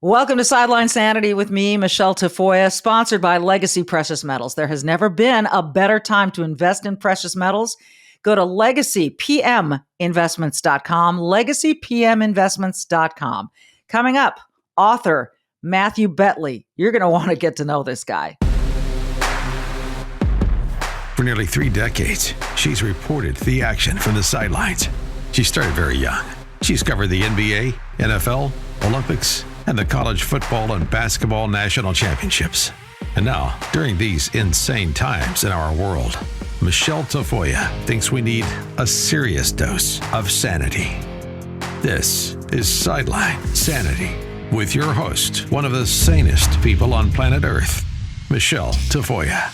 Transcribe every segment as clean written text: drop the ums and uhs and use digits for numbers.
Welcome to Sideline Sanity with me, Michele Tafoya, sponsored by Legacy Precious Metals. There has never been a better time to invest in precious metals. Go to legacypminvestments.com, legacypminvestments.com. Coming up, author Matthew Betley. You're going to want to get to know this guy. For nearly 3 decades, she's reported the action from the sidelines. She started very young. She's covered the NBA, NFL, Olympics, and the college football and basketball national championships. And now, during these insane times in our world, Michele Tafoya thinks we need a serious dose of sanity. This is Sideline Sanity with your host, one of the sanest people on planet Earth, Michele Tafoya.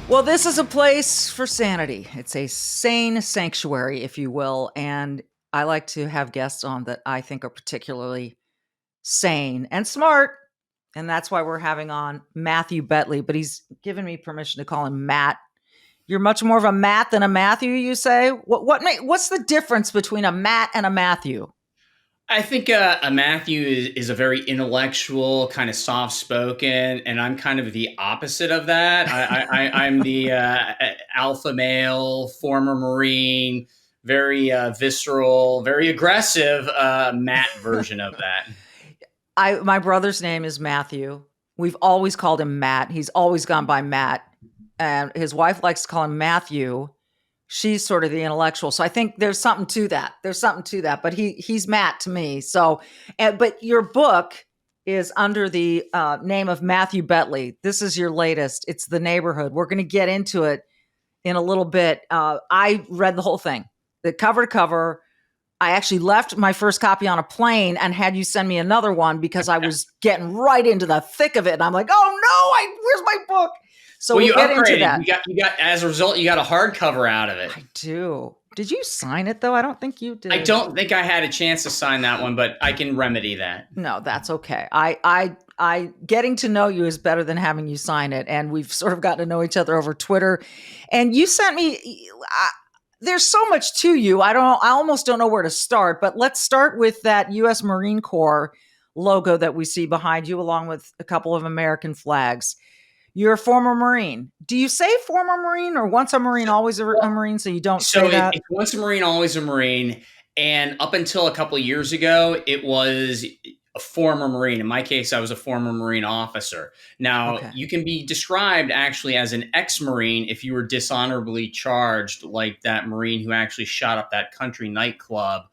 Well, this is a place for sanity. It's a sane sanctuary, if you will. And I like to have guests on that I think are particularly sane and smart. And that's why we're having on Matthew Betley, but he's given me permission to call him Matt. You're much more of a Matt than a Matthew, you say? What's the difference between a Matt and a Matthew? I think a Matthew is a very intellectual, kind of soft-spoken, and I'm kind of the opposite of that. I'm the alpha male, former Marine, very visceral, very aggressive Matt version of that. My brother's name is Matthew. We've always called him Matt. He's always gone by Matt. And his wife likes to call him Matthew. She's sort of the intellectual. So I think there's something to that. But he's Matt to me. So, but your book is under the name of Matthew Betley. This is your latest. It's The Neighborhood. We're going to get into it in a little bit. I read the whole thing, the cover to cover. I actually left my first copy on a plane and had you send me another one because I was getting right into the thick of it. And I'm like, oh no, where's my book? So well, we'll get into that. You got as a result, you got a hardcover out of it. I do. Did you sign it though? I don't think you did. I don't think I had a chance to sign that one, but I can remedy that. No, that's okay. I getting to know you is better than having you sign it, and we've sort of gotten to know each other over Twitter. And you sent me. There's so much to you. I almost don't know where to start. But let's start with that U.S. Marine Corps logo that we see behind you, along with a couple of American flags. You're a former Marine. Do you say former Marine or once a Marine, always a Marine? So you don't say that? It's once a Marine, always a Marine. And up until a couple of years ago, it was a former Marine. In my case, I was a former Marine officer. Now, You can be described actually as an ex-Marine if you were dishonorably charged, like that Marine who actually shot up that country nightclub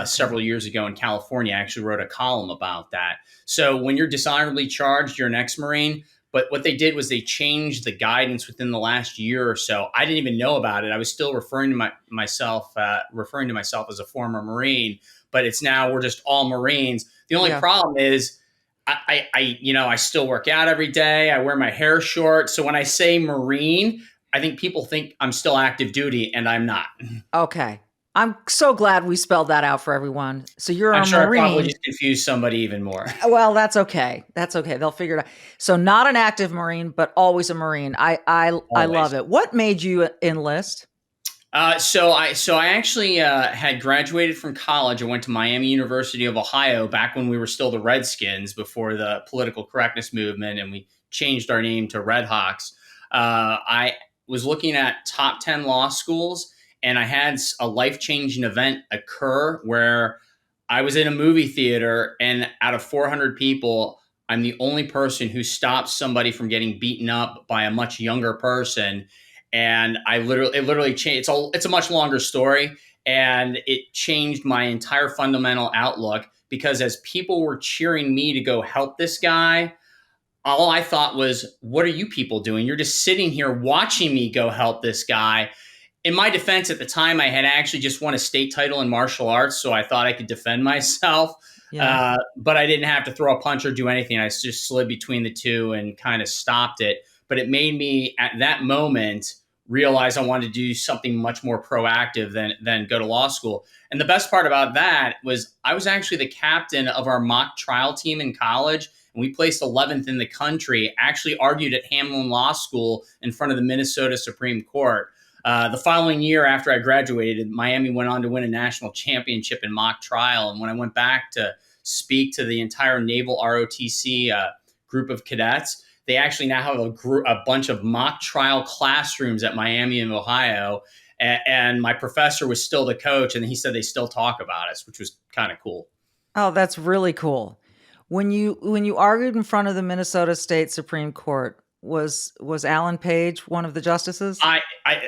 several years ago in California. I actually wrote a column about that. So when you're dishonorably charged, you're an ex-Marine. But what they did was they changed the guidance within the last year or so. I didn't even know about it. I was still referring to myself as a former Marine, but it's now we're just all Marines. The only problem is I still work out every day. I wear my hair short. So when I say Marine, I think people think I'm still active duty, and I'm not. Okay. I'm so glad we spelled that out for everyone. So you're I'm a sure Marine. I probably just confused somebody even more. Well, that's okay. They'll figure it out. So not an active Marine, but always a Marine. I love it. What made you enlist? So I actually had graduated from college. I went to Miami University of Ohio back when we were still the Redskins before the political correctness movement, and we changed our name to Red Hawks. I was looking at top 10 law schools, and I had a life-changing event occur where I was in a movie theater, and out of 400 people, I'm the only person who stopped somebody from getting beaten up by a much younger person. And it literally changed. It's a much longer story, and it changed my entire fundamental outlook, because as people were cheering me to go help this guy, all I thought was, what are you people doing? You're just sitting here watching me go help this guy. In my defense, at the time, I had actually just won a state title in martial arts, so I thought I could defend myself. Yeah. But I didn't have to throw a punch or do anything. I just slid between the two and kind of stopped it. But it made me, at that moment, realize I wanted to do something much more proactive than go to law school. And the best part about that was I was actually the captain of our mock trial team in college, and we placed 11th in the country, actually argued at Hamlin Law School in front of the Minnesota Supreme Court. The following year after I graduated, Miami went on to win a national championship in mock trial. And when I went back to speak to the entire Naval ROTC group of cadets, they actually now have a bunch of mock trial classrooms at Miami in Ohio. And my professor was still the coach, and he said they still talk about us, which was kind of cool. Oh, that's really cool. When you argued in front of the Minnesota State Supreme Court, was Alan Page one of the justices? I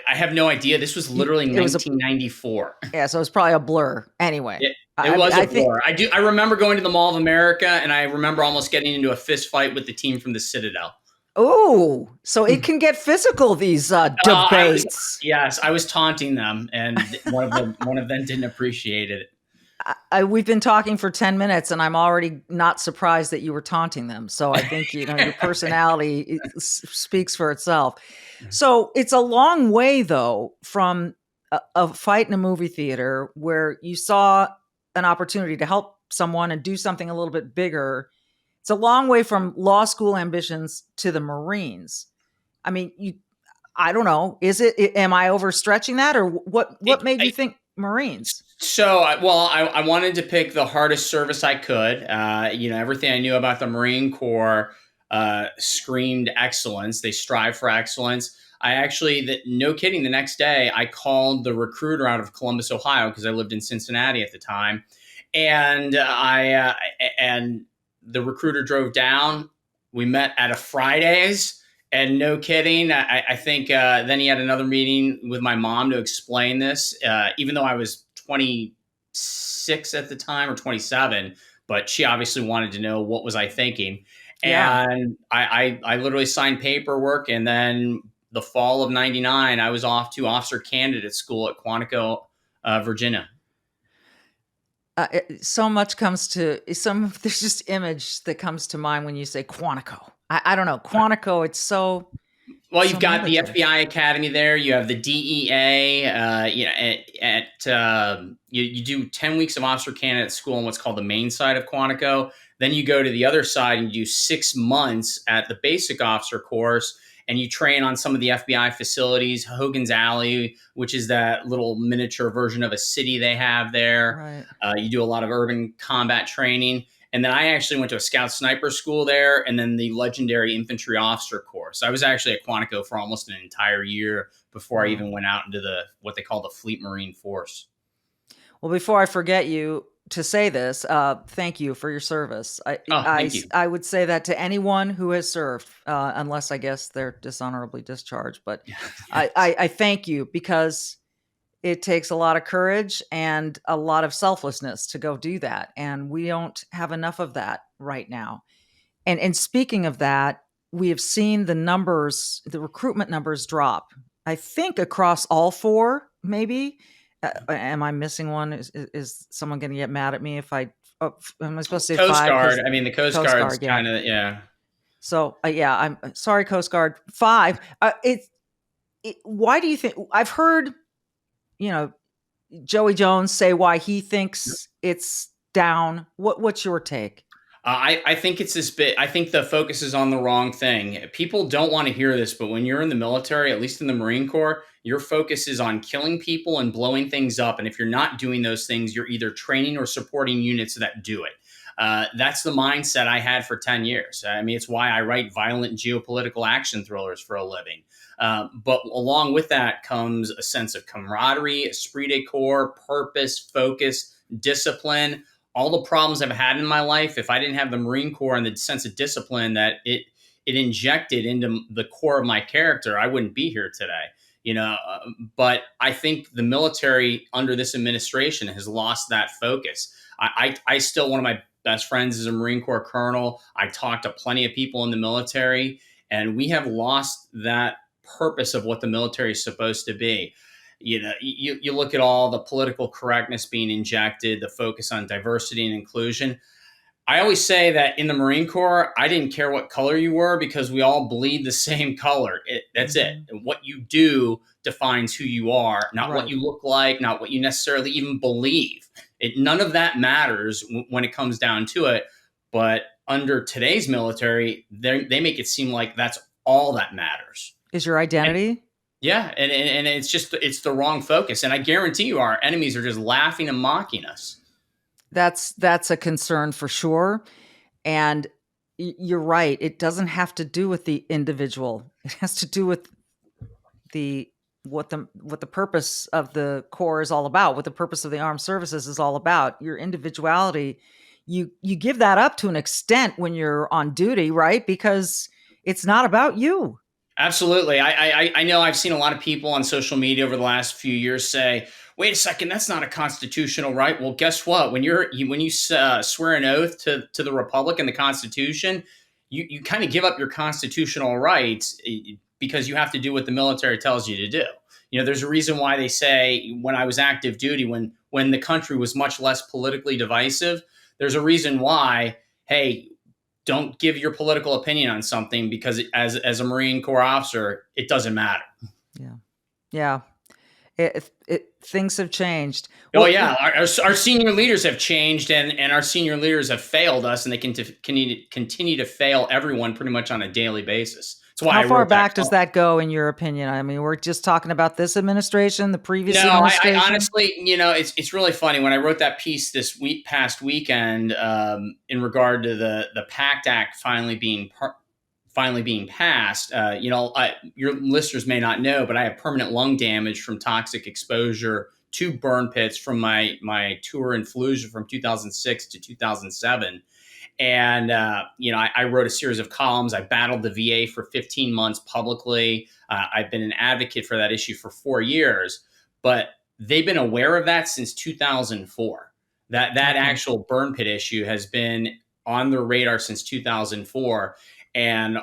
have no idea. This was literally It was 1994. Yeah, so it's probably a blur. Anyway, It was I a think. blur. I remember going to the Mall of America, and I remember almost getting into a fist fight with the team from the Citadel. Oh, so it can get physical, these debates. Yes, I was taunting them, and one of them didn't appreciate it. We've been talking for 10 minutes, and I'm already not surprised that you were taunting them. So I think your personality speaks for itself. So it's a long way, though, from a fight in a movie theater where you saw an opportunity to help someone and do something a little bit bigger. It's a long way from law school ambitions to the Marines. I mean, I don't know. Am I overstretching that, or what made you think Marines? So, I wanted to pick the hardest service I could. Everything I knew about the Marine Corps screamed excellence. They strive for excellence. No kidding, the next day I called the recruiter out of Columbus, Ohio, because I lived in Cincinnati at the time, and and the recruiter drove down. We met at a Fridays. And no kidding, I think then he had another meeting with my mom to explain this, even though I was 26 at the time or 27, but she obviously wanted to know what was I thinking. Yeah. And I literally signed paperwork. And then the fall of 99, I was off to officer candidate school at Quantico, Virginia. So much comes to there's just image that comes to mind when you say Quantico. I don't know. Quantico, it's so. Well, you've got military. the FBI Academy there. You have the DEA. You do 10 weeks of officer candidate school on what's called the main side of Quantico. Then you go to the other side and you do 6 months at the basic officer course, and you train on some of the FBI facilities, Hogan's Alley, which is that little miniature version of a city they have there. Right. You do a lot of urban combat training. And then I actually went to a scout sniper school there, and then the legendary infantry officer course. I was actually at Quantico for almost an entire year before I even went out into what they call the Fleet Marine Force. Well, before I forget you to say this, thank you for your service. Thank you. I would say that to anyone who has served, unless I guess they're dishonorably discharged. But I thank you, because it takes a lot of courage and a lot of selflessness to go do that. And we don't have enough of that right now. And speaking of that, we have seen the recruitment numbers drop, I think across all 4, maybe. Am I missing one? Is someone going to get mad at me if am I supposed to say Coast 5? Guard. I mean, the Coast Guard's yeah. kind of, yeah. So, I'm sorry, Coast Guard. 5. Why do you think? I've heard, Joey Jones say why he thinks it's down. What's your take? I think it's this bit. I think the focus is on the wrong thing. People don't want to hear this, but when you're in the military, at least in the Marine Corps, your focus is on killing people and blowing things up. And if you're not doing those things, you're either training or supporting units that do it. That's the mindset I had for 10 years. I mean, it's why I write violent geopolitical action thrillers for a living. But along with that comes a sense of camaraderie, esprit de corps, purpose, focus, discipline. All the problems I've had in my life, if I didn't have the Marine Corps and the sense of discipline that it injected into the core of my character, I wouldn't be here today. But I think the military under this administration has lost that focus. I still, one of my best friends is a Marine Corps colonel. I talk to plenty of people in the military, and we have lost that purpose of what the military is supposed to be. You look at all the political correctness being injected, the focus on diversity and inclusion. I always say that in the Marine Corps, I didn't care what color you were, because we all bleed the same color. That's it. And what you do defines who you are, not what you look like, not what you necessarily even believe. None of that matters when it comes down to it. But under today's military, they make it seem like that's all that matters. Is your identity? Yeah, and it's the wrong focus. And I guarantee you, our enemies are just laughing and mocking us. That's a concern for sure. And you're right. It doesn't have to do with the individual. It has to do with the what the purpose of the Corps is all about, what the purpose of the armed services is all about. Your individuality, you give that up to an extent when you're on duty, right? Because it's not about you. Absolutely. I know I've seen a lot of people on social media over the last few years say, "Wait a second, that's not a constitutional right." Well, guess what? When you swear an oath to the Republic and the Constitution, you kind of give up your constitutional rights because you have to do what the military tells you to do. There's a reason why they say when I was active duty, when the country was much less politically divisive, there's a reason why. Hey, don't give your political opinion on something because as a Marine Corps officer, it doesn't matter. Yeah. Yeah. Things have changed. Oh Well, yeah, our senior leaders have changed, and our senior leaders have failed us, and they can continue to fail everyone pretty much on a daily basis. That's why how I far wrote that. back does that go in your opinion? I mean, we're just talking about this administration, the previous No, I administration? honestly, it's really funny when I wrote that piece past weekend in regard to the PACT Act finally being passed. Your listeners may not know, but I have permanent lung damage from toxic exposure to burn pits from my tour in Fallujah from 2006 to 2007. And, I wrote a series of columns. I battled the VA for 15 months publicly. I've been an advocate for that issue for 4 years, but they've been aware of that since 2004. That actual burn pit issue has been on their radar since 2004. And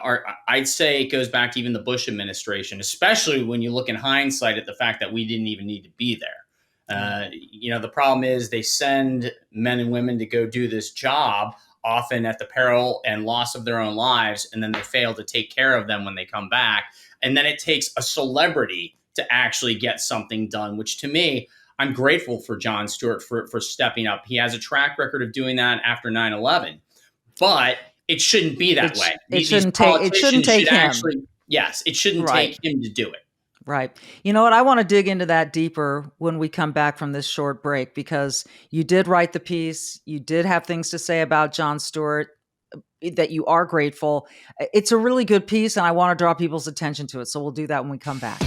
I'd say it goes back to even the Bush administration, especially when you look in hindsight at the fact that we didn't even need to be there. The problem is they send men and women to go do this job, often at the peril and loss of their own lives, and then they fail to take care of them when they come back. And then it takes a celebrity to actually get something done, which to me, I'm grateful for Jon Stewart for stepping up. He has a track record of doing that after 9/11, but it shouldn't be that way. It shouldn't take him. Yes, it shouldn't take him to do it. Right. You know what? I want to dig into that deeper when we come back from this short break, because you did write the piece. You did have things to say about Jon Stewart that you are grateful. It's a really good piece, and I want to draw people's attention to it. So we'll do that when we come back.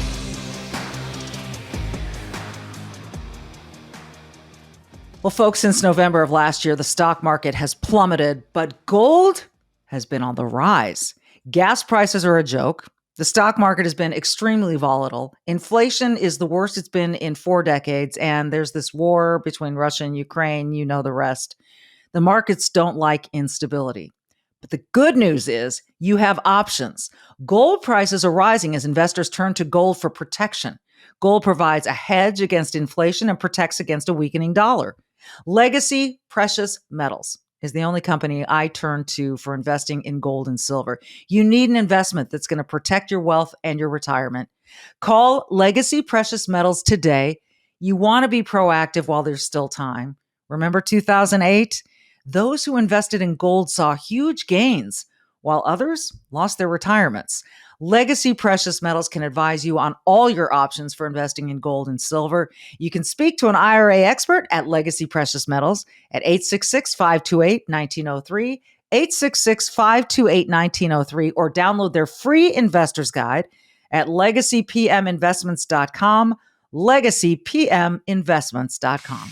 Well, folks, since November of last year, the stock market has plummeted, but gold has been on the rise. Gas prices are a joke. The stock market has been extremely volatile. Inflation is the worst it's been in 4 decades, and there's this war between Russia and Ukraine. You know the rest. The markets don't like instability. But the good news is you have options. Gold prices are rising as investors turn to gold for protection. Gold provides a hedge against inflation and protects against a weakening dollar. Legacy Precious Metals is the only company I turn to for investing in gold and silver. You need an investment that's going to protect your wealth and your retirement. Call Legacy Precious Metals today. You want to be proactive while there's still time. Remember 2008? Those who invested in gold saw huge gains, while others lost their retirements. Legacy Precious Metals can advise you on all your options for investing in gold and silver. You can speak to an IRA expert at Legacy Precious Metals at 866-528-1903, 866-528-1903, or download their free investor's guide at legacypminvestments.com, legacypminvestments.com.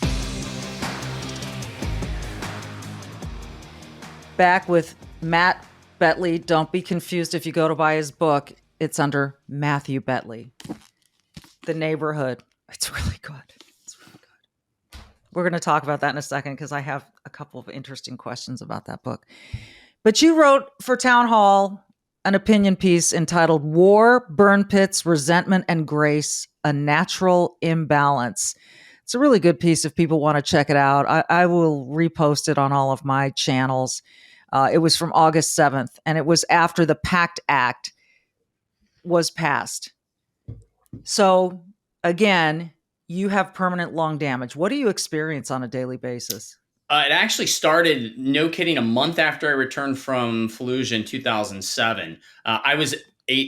Back with Matt Betley. Don't be confused if you go to buy his book. It's under Matthew Betley. The Neighborhood. It's really good. It's really good. We're going to talk about that in a second because I have a couple of interesting questions about that book. But you wrote for Town Hall an opinion piece entitled War, Burn Pits, Resentment, and Grace, A Natural Imbalance. It's a really good piece if people want to check it out. I will repost it on all of my channels. It was from August 7th, and it was after the PACT Act was passed. So, again, you have permanent lung damage. What do you experience on a daily basis? It actually started, no kidding, a month after I returned from Fallujah in 2007. I was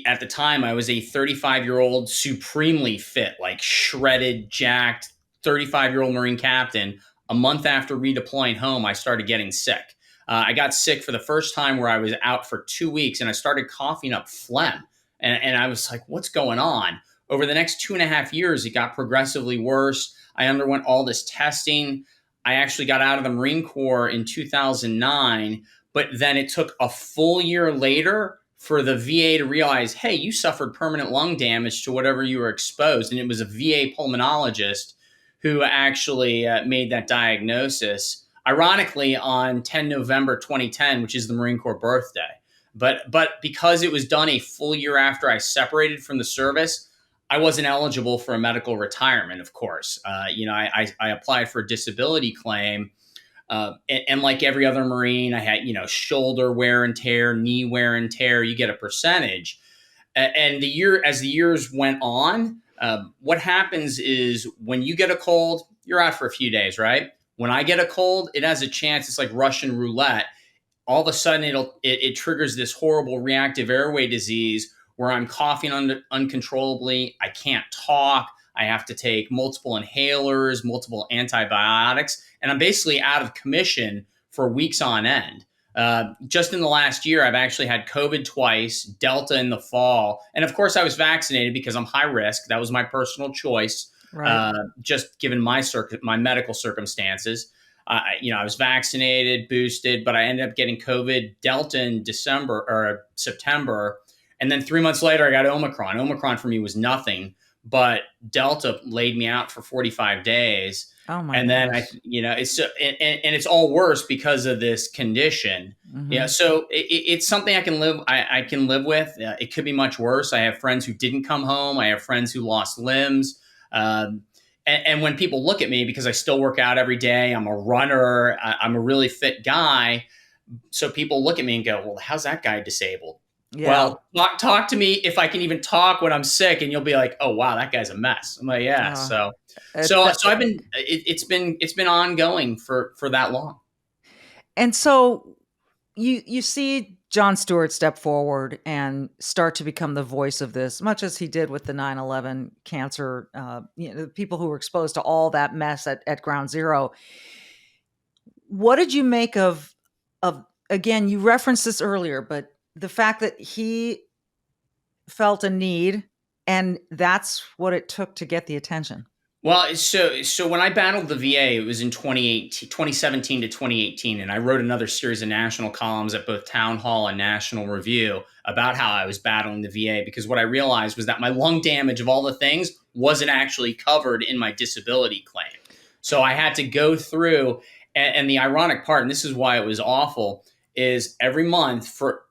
at the time, I was a 35-year-old, supremely fit, like shredded, jacked 35-year-old Marine captain. A month after redeploying home, I started getting sick. I got sick for the first time where I was out for 2 weeks and I started coughing up phlegm. And I was like, what's going on? Over the next 2.5 years, it got progressively worse. I underwent all this testing. I actually got out of the Marine Corps in 2009, but then it took a full year later for the VA to realize, hey, you suffered permanent lung damage to whatever you were exposed. And it was a VA pulmonologist who actually made that diagnosis, ironically, on 10 November 2010, which is the Marine Corps birthday. But because it was done a full year after I separated from the service, I wasn't eligible for a medical retirement, of course. I applied for a disability claim. And like every other Marine, I had, shoulder wear and tear, knee wear and tear. You get a percentage. And as the years went on, what happens is when you get a cold, you're out for a few days, right? When I get a cold, it has a chance. It's like Russian roulette. All of a sudden, it triggers this horrible reactive airway disease where I'm coughing uncontrollably. I can't talk. I have to take multiple inhalers, multiple antibiotics, and I'm basically out of commission for weeks on end. Just in the last year, I've actually had COVID twice, Delta in the fall, and of course, I was vaccinated because I'm high risk. That was my personal choice, Right. just given my medical circumstances. I was vaccinated, boosted, but I ended up getting COVID Delta in December or September, and then 3 months later, I got Omicron. Omicron for me was nothing, but Delta laid me out for 45 days. Oh my And then goodness. it's all worse because of this condition. Yeah. Hmm. So it's something I can live. I can live with. It could be much worse. I have friends who didn't come home. I have friends who lost limbs. And when people look at me, because I still work out every day, I'm a runner, I'm a really fit guy. So people look at me and go, well, how's that guy disabled? Yeah. Well, talk to me if I can even talk when I'm sick, and you'll be like, "Oh wow, that guy's a mess." I'm like, "Yeah." Uh, So, it, so, that, so I've been. It's been ongoing for that long. and so you see John Stewart step forward and start to become the voice of this, much as he did with the 9/11 cancer. The people who were exposed to all that mess at Ground Zero. What did you make of again? You referenced this earlier, but the fact that he felt a need, and that's what it took to get the attention. Well, so when I battled the VA, it was in 2017 to 2018, and I wrote another series of national columns at both Town Hall and National Review about how I was battling the VA, because what I realized was that my lung damage of all the things wasn't actually covered in my disability claim. So I had to go through, and the ironic part, and this is why it was awful, is every month for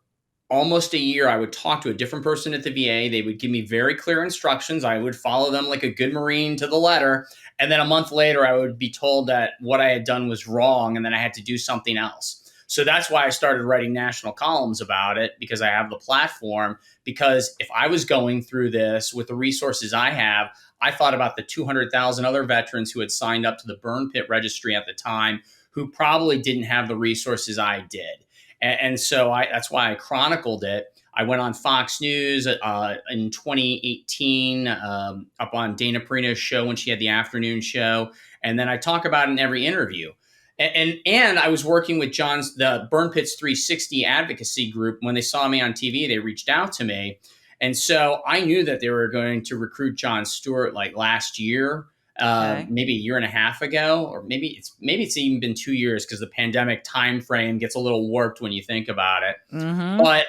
almost a year, I would talk to a different person at the VA. They would give me very clear instructions. I would follow them like a good Marine to the letter. And then a month later, I would be told that what I had done was wrong and then I had to do something else. So that's why I started writing national columns about it, because I have the platform. Because if I was going through this with the resources I have, I thought about the 200,000 other veterans who had signed up to the burn pit registry at the time who probably didn't have the resources I did. And so that's why I chronicled it. I went on Fox News in 2018, up on Dana Perino's show when she had the afternoon show. And then I talk about it in every interview. And I was working with the Burn Pits 360 advocacy group. When they saw me on TV, they reached out to me. And so I knew that they were going to recruit Jon Stewart like last year. Okay. Maybe a year and a half ago, or maybe it's even been 2 years, because the pandemic time frame gets a little warped when you think about it. Mm-hmm. But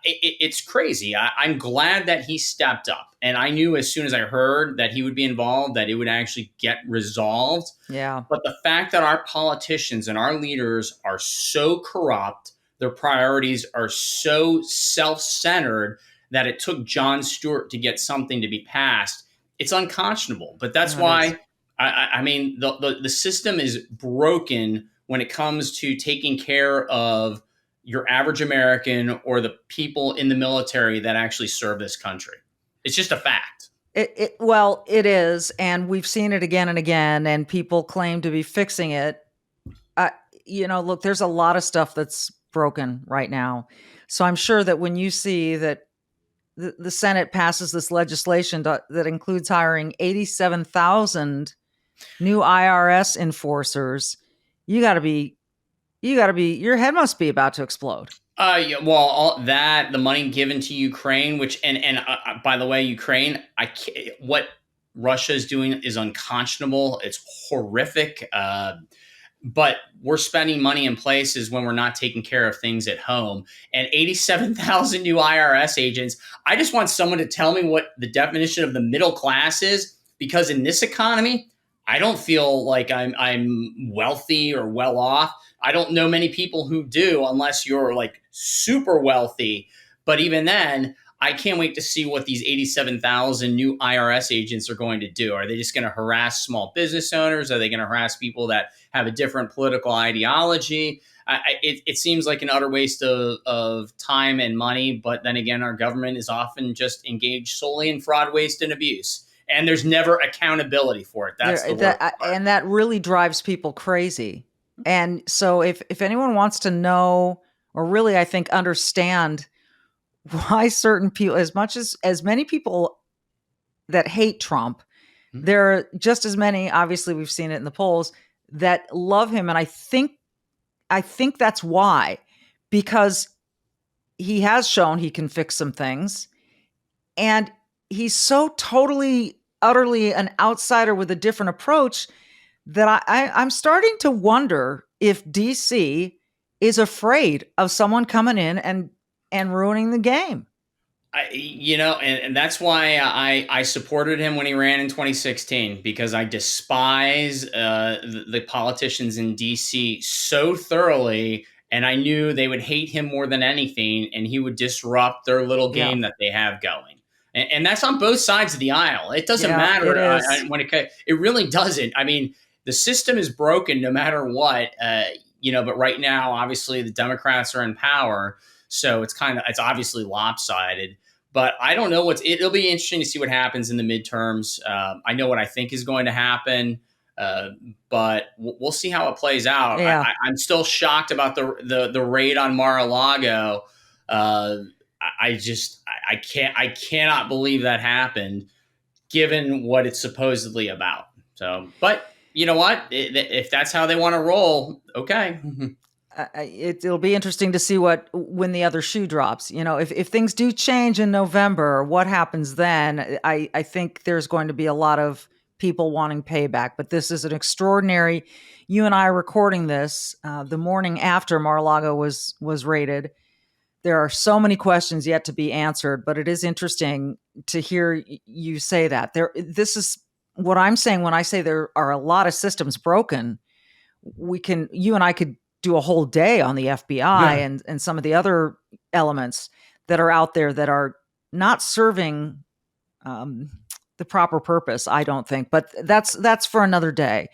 it's crazy. I'm glad that he stepped up, and I knew as soon as I heard that he would be involved that it would actually get resolved. Yeah. But the fact that our politicians and our leaders are so corrupt, their priorities are so self-centered, that it took Jon Stewart to get something to be passed, it's unconscionable. But that's No, it is. why I mean the system is broken when it comes to taking care of your average American or the people in the military that actually serve this country. It's just a fact. Well, it is, and we've seen it again and again, and people claim to be fixing it. Uh, look, there's a lot of stuff that's broken right now. So I'm sure that when you see that the Senate passes this legislation that includes hiring 87,000 new IRS enforcers, your head must be about to explode. Yeah, well, the money given to Ukraine, which and by the way, Ukraine, what Russia is doing is unconscionable. It's horrific. But we're spending money in places when we're not taking care of things at home. And 87,000 new IRS agents. I just want someone to tell me what the definition of the middle class is, because in this economy, I don't feel like I'm wealthy or well off. I don't know many people who do, unless you're like super wealthy. But even then, I can't wait to see what these 87,000 new IRS agents are going to do. Are they just going to harass small business owners? Are they going to harass people that have a different political ideology? It seems like an utter waste of time and money. But then again, our government is often just engaged solely in fraud, waste, and abuse. And there's never accountability for it. That's the worst part. And that really drives people crazy. And so if anyone wants to know, or really, I think, understand why certain people, as many people that hate Trump, there are just as many, obviously we've seen it in the polls, that love him. And I think that's why, because he has shown he can fix some things. And he's so totally, utterly an outsider with a different approach that I'm starting to wonder if DC is afraid of someone coming in and ruining the game. And that's why I supported him when he ran in 2016, because I despise the politicians in DC so thoroughly. And I knew they would hate him more than anything, and he would disrupt their little game that they have going. And that's on both sides of the aisle. It doesn't matter it really doesn't. I mean, the system is broken no matter what, but right now, obviously, the Democrats are in power. So it's obviously lopsided. But I don't know it'll be interesting to see what happens in the midterms. I know what I think is going to happen, but we'll see how it plays out. Yeah. I'm still shocked about the raid on Mar-a-Lago. I cannot believe that happened, given what it's supposedly about. So, but you know what? If that's how they want to roll, okay. It'll be interesting to see when the other shoe drops. If things do change in November, what happens then? I think there's going to be a lot of people wanting payback. But this is an extraordinary. You and I are recording this the morning after Mar-a-Lago was raided. There are so many questions yet to be answered, but it is interesting to hear you say that. This is what I'm saying when I say there are a lot of systems broken. You and I could do a whole day on the FBI and some of the other elements that are out there that are not serving the proper purpose, I don't think. But that's for another day.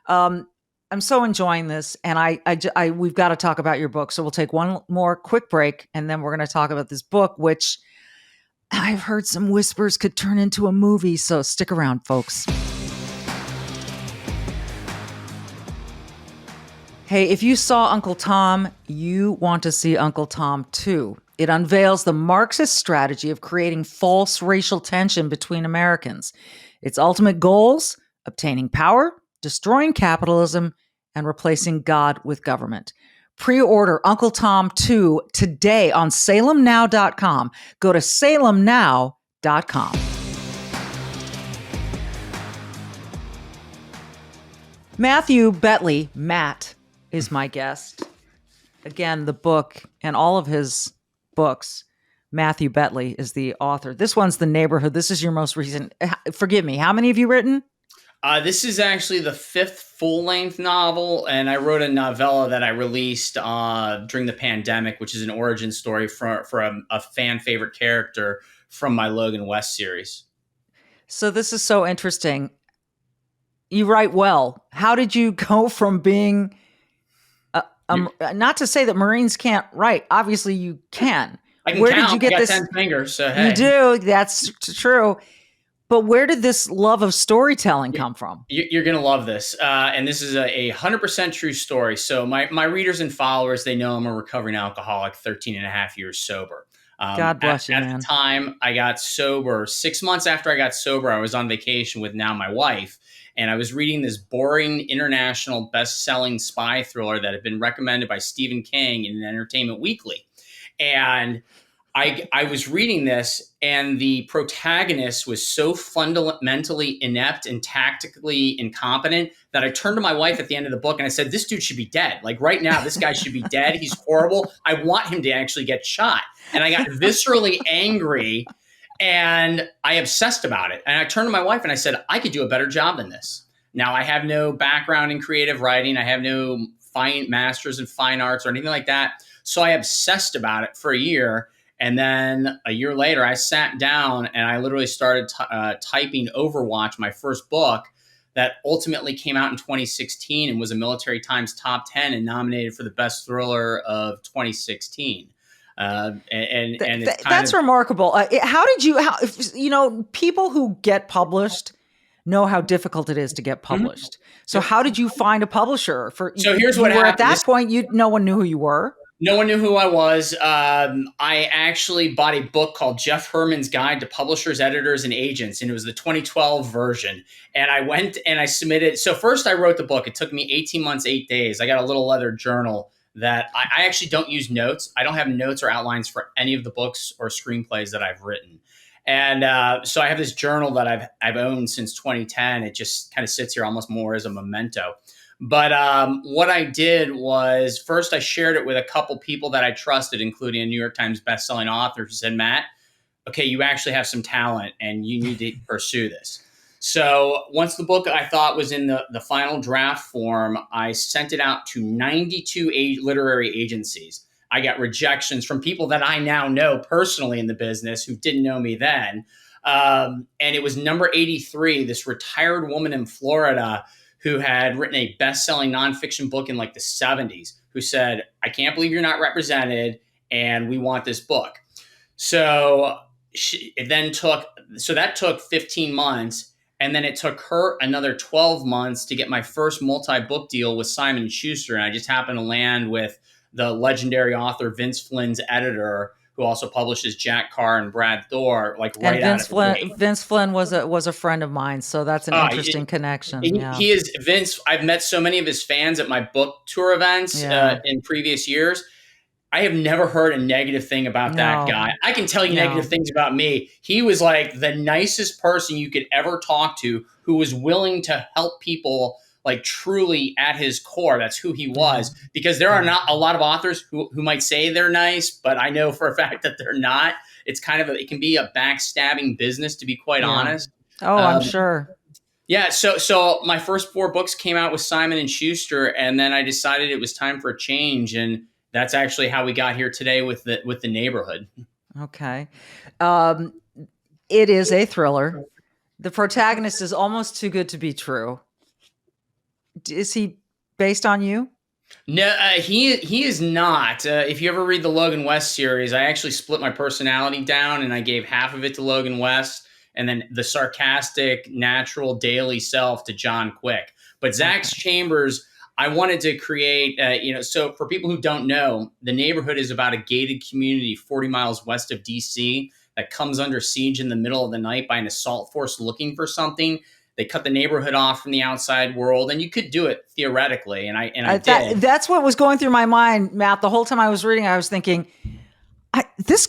I'm so enjoying this, and we've got to talk about your book. So we'll take one more quick break, and then we're going to talk about this book, which I've heard some whispers could turn into a movie. So stick around, folks. Hey, if you saw Uncle Tom, you want to see Uncle Tom too. It unveils the Marxist strategy of creating false racial tension between Americans. Its ultimate goals: obtaining power, destroying capitalism, and replacing God with government. Pre-order Uncle Tom 2 today on salemnow.com. Go to salemnow.com. Matthew Betley, Matt, is my guest. Again, the book and all of his books, Matthew Betley is the author. This one's The Neighborhood. This is your most recent. Forgive me, how many have you written? This is actually the 5th full-length novel, and I wrote a novella that I released during the pandemic, which is an origin story for a fan-favorite character from my Logan West series. So this is so interesting. You write well. How did you go from being, not to say that Marines can't write. Obviously, you can. I can Where count. did you get I got this? 10 fingers, so hey. You do. That's true. But where did this love of storytelling come from? You're going to love this. And this is a 100% true story. So my readers and followers, they know I'm a recovering alcoholic, 13 and a half years sober. God bless you, At the man. time, I got sober. 6 months after I got sober, I was on vacation with now my wife, and I was reading this boring international best-selling spy thriller that had been recommended by Stephen King in Entertainment Weekly. And I was reading this, and the protagonist was so fundamentally inept and tactically incompetent that I turned to my wife at the end of the book and I said, "This dude should be dead. Like right now, this guy should be dead. He's horrible. I want him to actually get shot." And I got viscerally angry, and I obsessed about it. And I turned to my wife and I said, "I could do a better job than this." Now, I have no background in creative writing. I have no fine masters in fine arts or anything like that. So I obsessed about it for a year. And then a year later, I sat down and I literally started typing Overwatch, my first book, that ultimately came out in 2016 and was a Military Times top 10 and nominated for the best thriller of 2016. That's remarkable. How did you? People who get published know how difficult it is to get published. So how did you find a publisher? So here's what happened. At that point, no one knew who you were. No one knew who I was. I actually bought a book called Jeff Herman's Guide to Publishers, Editors, and Agents, and it was the 2012 version. And I went and I submitted. So first I wrote the book. It took me 18 months, 8 days. I got a little leather journal that I actually don't use notes. I don't have notes or outlines for any of the books or screenplays that I've written. And so I have this journal that I've owned since 2010. It just kind of sits here almost more as a memento. But what I did was first I shared it with a couple people that I trusted, including a New York Times bestselling author who said, "Matt, okay, you actually have some talent and you need to pursue this." So once the book I thought was in the final draft form, I sent it out to 92 literary agencies. I got rejections from people that I now know personally in the business who didn't know me then. And it was number 83, this retired woman in Florida who had written a best-selling nonfiction book in like the 70s, who said, "I can't believe you're not represented, and we want this book." So that took 15 months, and then it took her another 12 months to get my first multi-book deal with Simon & Schuster, and I just happened to land with the legendary author Vince Flynn's editor, who also publishes Jack Carr and Brad Thor, like right out of the gate. Vince Flynn was a friend of mine, so that's an interesting connection. He is Vince. I've met so many of his fans at my book tour events in previous years. I have never heard a negative thing about that guy. I can tell you negative things about me. He was like the nicest person you could ever talk to, who was willing to help people like truly at his core. That's who he was, because there are not a lot of authors who might say they're nice, but I know for a fact that they're not. It's kind of it can be a backstabbing business, to be quite honest. Oh, I'm sure. Yeah. So my first 4 books came out with Simon & Schuster, and then I decided it was time for a change. And that's actually how we got here today with the Neighborhood. Okay. It is a thriller. The protagonist is almost too good to be true. Is he based on you? No, he is not. If you ever read the Logan West series, I actually split my personality down, and I gave half of it to Logan West, and then the sarcastic, natural, daily self to John Quick. But Zach Chambers, I wanted to create, so for people who don't know, the Neighborhood is about a gated community 40 miles west of D.C. that comes under siege in the middle of the night by an assault force looking for something. They cut the neighborhood off from the outside world, and you could do it theoretically. And I did. That's what was going through my mind, Matt. The whole time I was reading, I was thinking, this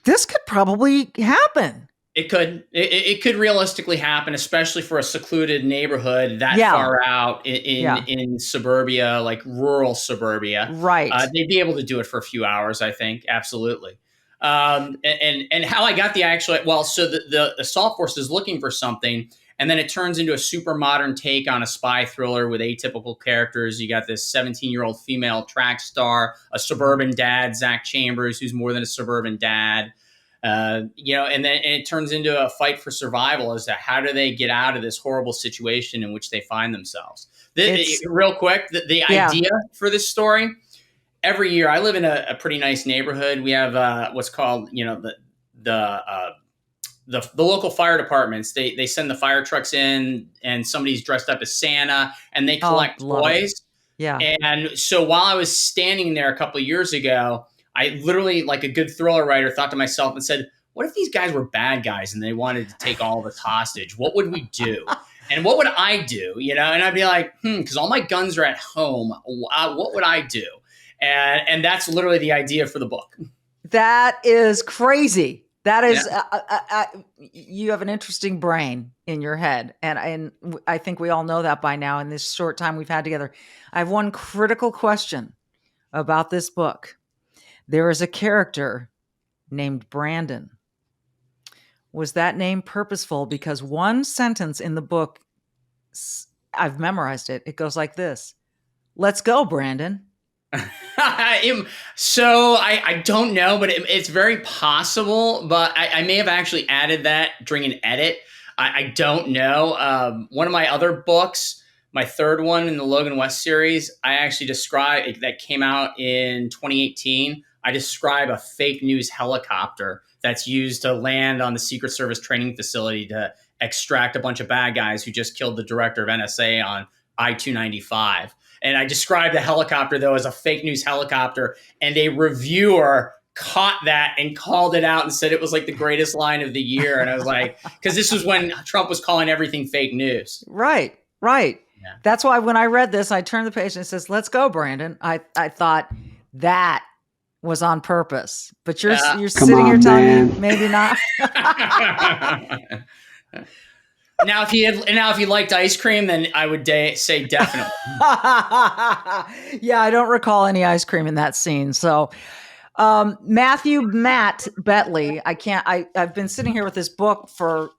could probably happen. It could. It could realistically happen, especially for a secluded neighborhood that far out in suburbia, like rural suburbia. Right. They'd be able to do it for a few hours, I think. Absolutely. And how I got so the assault force is looking for something. And then it turns into a super modern take on a spy thriller with atypical characters. You got this 17-year-old female track star, a suburban dad, Zach Chambers, who's more than a suburban dad. And then it turns into a fight for survival as to how do they get out of this horrible situation in which they find themselves. Real quick, the idea for this story, every year, I live in a pretty nice neighborhood. We have what's called, the local fire departments, they send the fire trucks in, and somebody's dressed up as Santa, and they collect toys. Yeah. And so while I was standing there a couple of years ago, I literally, like a good thriller writer, thought to myself and said, what if these guys were bad guys and they wanted to take all of us hostage? What would we do? And what would I do? And I'd be like, because all my guns are at home. What would I do? And that's literally the idea for the book. That is crazy. That is, Yeah. you have an interesting brain in your head. And I think we all know that by now in this short time we've had together. I have one critical question about this book. There is a character named Brandon. Was that name purposeful? Because one sentence in the book, I've memorized it. It goes like this: "Let's go, Brandon." So I don't know, but it's very possible. But I may have actually added that during an edit. I don't know. One of my other books, my third one in the Logan West series, I actually describe that came out in 2018. I describe a fake news helicopter that's used to land on the Secret Service training facility to extract a bunch of bad guys who just killed the director of NSA on I-295. And I described the helicopter, though, as a fake news helicopter. And a reviewer caught that and called it out and said it was like the greatest line of the year. And I was like, because this was when Trump was calling everything fake news. Right. Yeah. That's why when I read this, I turned the page and it says, "Let's go, Brandon." I thought that was on purpose. But you're sitting here telling me maybe not. Now, if you liked ice cream, then I would say definitely. Yeah, I don't recall any ice cream in that scene. So, Matt Betley, I've been sitting here with this book for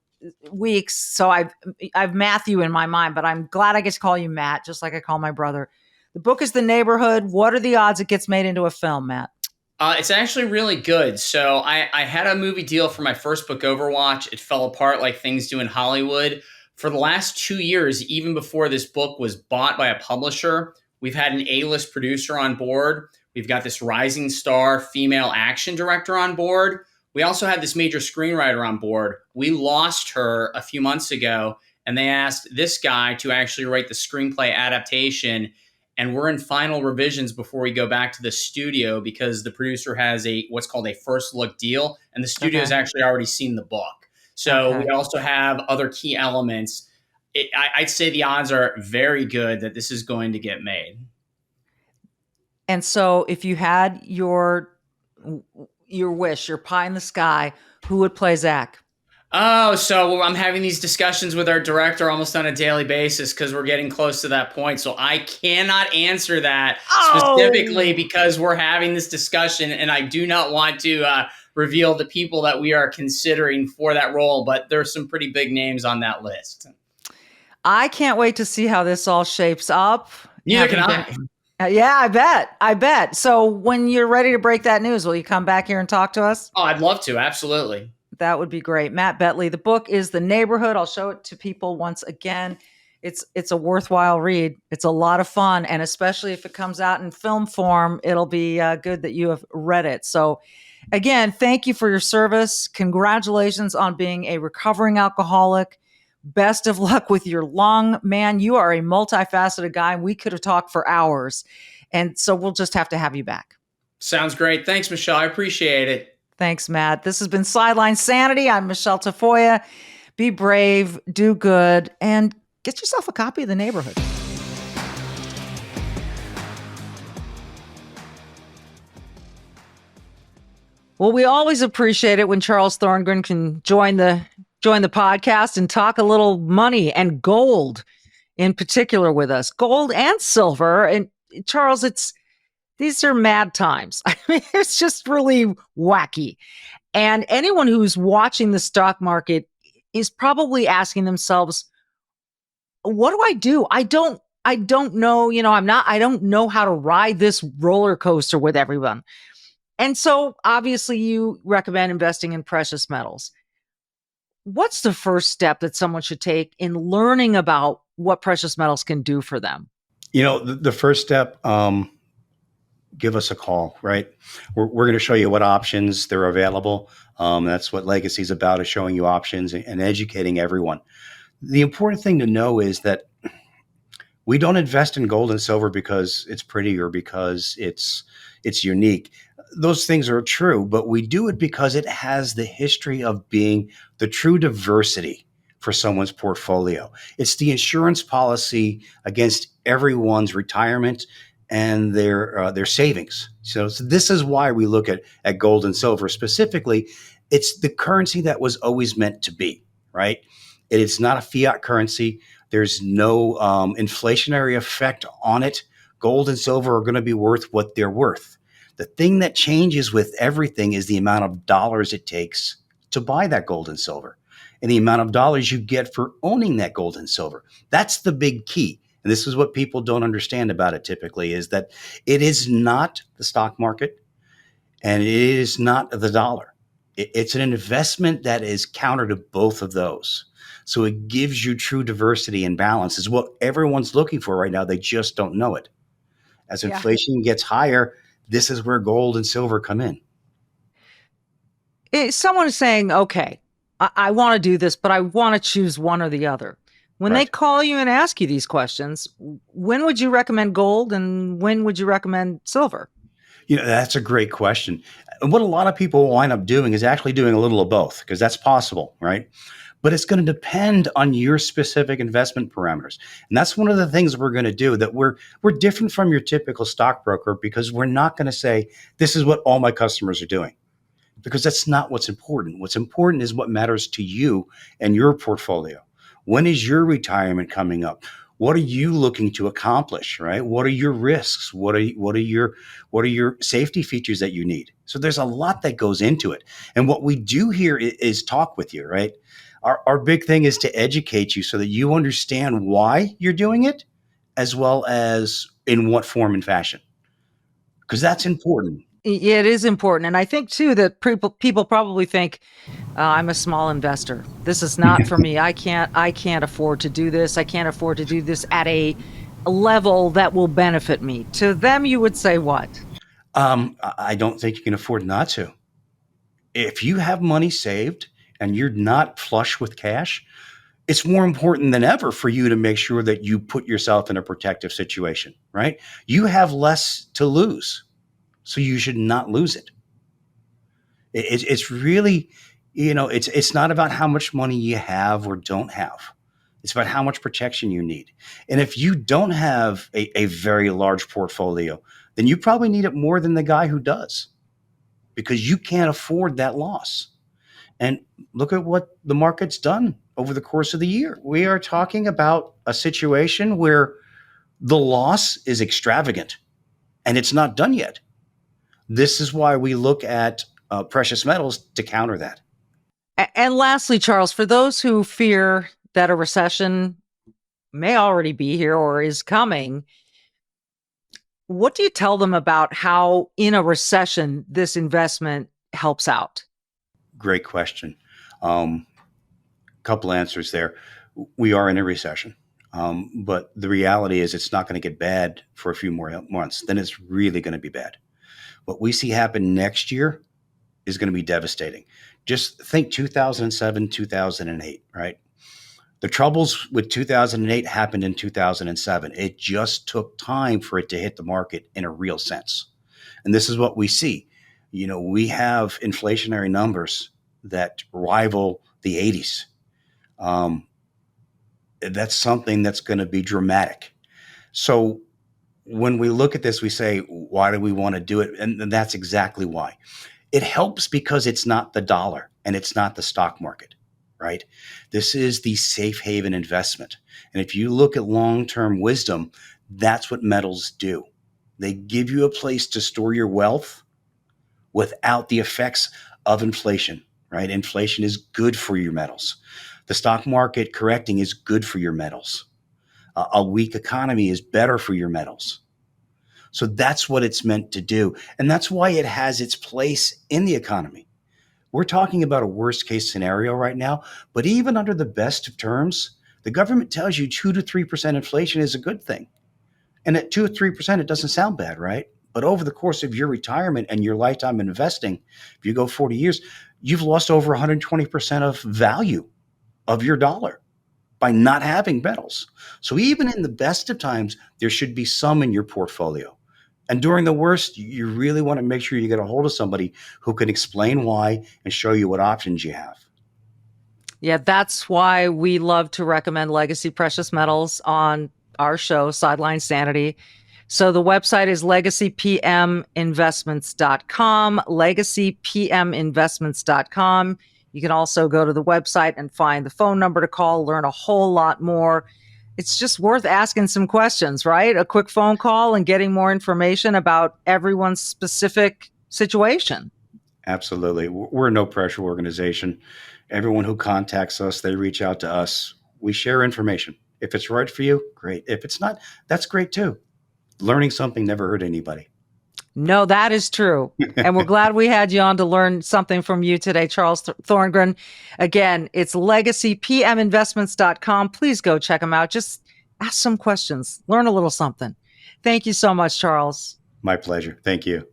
weeks, so I've Matthew in my mind, but I'm glad I get to call you Matt, just like I call my brother. The book is The Neighborhood. What are the odds it gets made into a film, Matt? It's actually really good. So I had a movie deal for my first book, Overwatch. It fell apart like things do in Hollywood. For the last 2 years, even before this book was bought by a publisher, we've had an A-list producer on board. We've got this rising star female action director on board. We also had this major screenwriter on board. We lost her a few months ago, and they asked this guy to actually write the screenplay adaptation. And we're in final revisions before we go back to the studio because the producer has what's called a first look deal, and the studio has actually already seen the book. So we also have other key elements. I'd say the odds are very good that this is going to get made. And so if you had your wish, your pie in the sky, who would play Zach? Oh, so I'm having these discussions with our director almost on a daily basis because we're getting close to that point. So I cannot answer that specifically because we're having this discussion, and I do not want to reveal the people that we are considering for that role, but there's some pretty big names on that list. I can't wait to see how this all shapes up. Neither can I. Yeah, I bet. So when you're ready to break that news, will you come back here and talk to us? Oh, I'd love to. Absolutely. That would be great. Matt Betley. The book is The Neighborhood. I'll show it to people once again. It's a worthwhile read. It's a lot of fun. And especially if it comes out in film form, it'll be good that you have read it. So again, thank you for your service. Congratulations on being a recovering alcoholic. Best of luck with your lung, man. You are a multifaceted guy. We could have talked for hours. And so we'll just have to have you back. Sounds great. Thanks, Michele. I appreciate it. Thanks, Matt. This has been Sideline Sanity. I'm Michele Tafoya. Be brave, do good, and get yourself a copy of The Neighborhood. Well, we always appreciate it when Charles Thorngren can join the podcast and talk a little money and gold in particular with us. Gold and silver. And Charles, these are mad times. I mean, it's just really wacky. And anyone who's watching the stock market is probably asking themselves, what do I do? I don't know, I don't know how to ride this roller coaster with everyone. And so obviously you recommend investing in precious metals. What's the first step that someone should take in learning about what precious metals can do for them? The first step, give us a call, right? We're going to show you what options there are available. That's what Legacy is about, is showing you options and educating everyone. The important thing to know is that we don't invest in gold and silver because it's pretty or because it's unique. those things are true, but we do it because it has the history of being the true diversity for someone's portfolio. It's the insurance policy against everyone's retirement and their savings. So this is why we look at gold and silver specifically. It's the currency that was always meant to be, right? It is not a fiat currency. There's no inflationary effect on it. Gold and silver are going to be worth what they're worth. The thing that changes with everything is the amount of dollars it takes to buy that gold and silver and the amount of dollars you get for owning that gold and silver. That's the big key. And this is what people don't understand about it typically, is that it is not the stock market and it is not the dollar. It's an investment that is counter to both of those. So it gives you true diversity and balance is what everyone's looking for right now. They just don't know it. As Yeah. inflation gets higher, this is where gold and silver come in. Someone is saying, okay, I want to do this, but I want to choose one or the other. When they Right. call you and ask you these questions, when would you recommend gold and when would you recommend silver? That's a great question. And what a lot of people wind up doing is actually doing a little of both, because that's possible, right? But it's going to depend on your specific investment parameters. And that's one of the things we're going to do, that we're different from your typical stockbroker, because we're not going to say, this is what all my customers are doing, because that's not what's important. What's important is what matters to you and your portfolio. When is your retirement coming up? What are you looking to accomplish, right? What are your risks? What are your safety features that you need? So there's a lot that goes into it. And what we do here is talk with you, right? Our big thing is to educate you so that you understand why you're doing it, as well as in what form and fashion, because that's important. It is important. And I think too that people probably think I'm a small investor. This is not for me. I can't afford to do this. I can't afford to do this at a level that will benefit me. To them, you would say what? I don't think you can afford not to. If you have money saved and you're not flush with cash, it's more important than ever for you to make sure that you put yourself in a protective situation, right? You have less to lose, so you should not lose it. It's really, it's not about how much money you have or don't have. It's about how much protection you need. And if you don't have a very large portfolio, then you probably need it more than the guy who does, because you can't afford that loss. And look at what the market's done over the course of the year. We are talking about a situation where the loss is extravagant and it's not done yet. This is why we look at precious metals to counter that. And lastly, Charles, for those who fear that a recession may already be here or is coming, what do you tell them about how in a recession this investment helps out? Great question. Couple answers there. We are in a recession, but the reality is it's not going to get bad for a few more months. Then it's really going to be bad. What we see happen next year is going to be devastating. Just think 2007, 2008, right? The troubles with 2008 happened in 2007. It just took time for it to hit the market in a real sense. And this is what we see. We have inflationary numbers that rival the 80s. That's something that's going to be dramatic. So when we look at this, we say, why do we want to do it? And that's exactly why. It helps because it's not the dollar and it's not the stock market, right? This is the safe haven investment. And if you look at long-term wisdom, that's what metals do. They give you a place to store your wealth without the effects of inflation, right? Inflation is good for your metals. The stock market correcting is good for your metals. A weak economy is better for your metals. So that's what it's meant to do. And that's why it has its place in the economy. We're talking about a worst case scenario right now, but even under the best of terms, the government tells you 2 to 3% inflation is a good thing. And at 2 or 3%, it doesn't sound bad, right? But over the course of your retirement and your lifetime investing, if you go 40 years, you've lost over 120% of value of your dollar by not having metals. So even in the best of times, there should be some in your portfolio. And during the worst, you really want to make sure you get a hold of somebody who can explain why and show you what options you have. Yeah, that's why we love to recommend Legacy Precious Metals on our show, Sideline Sanity. So the website is legacypminvestments.com, legacypminvestments.com. You can also go to the website and find the phone number to call, learn a whole lot more. It's just worth asking some questions, right? A quick phone call and getting more information about everyone's specific situation. Absolutely. We're a no pressure organization. Everyone who contacts us, they reach out to us. We share information. If it's right for you, great. If it's not, that's great too. Learning something never hurt anybody. No, that is true. And we're glad we had you on to learn something from you today, Charles Thorngren. Again, it's legacypminvestments.com. Please go check them out. Just ask some questions, learn a little something. Thank you so much, Charles. My pleasure. Thank you.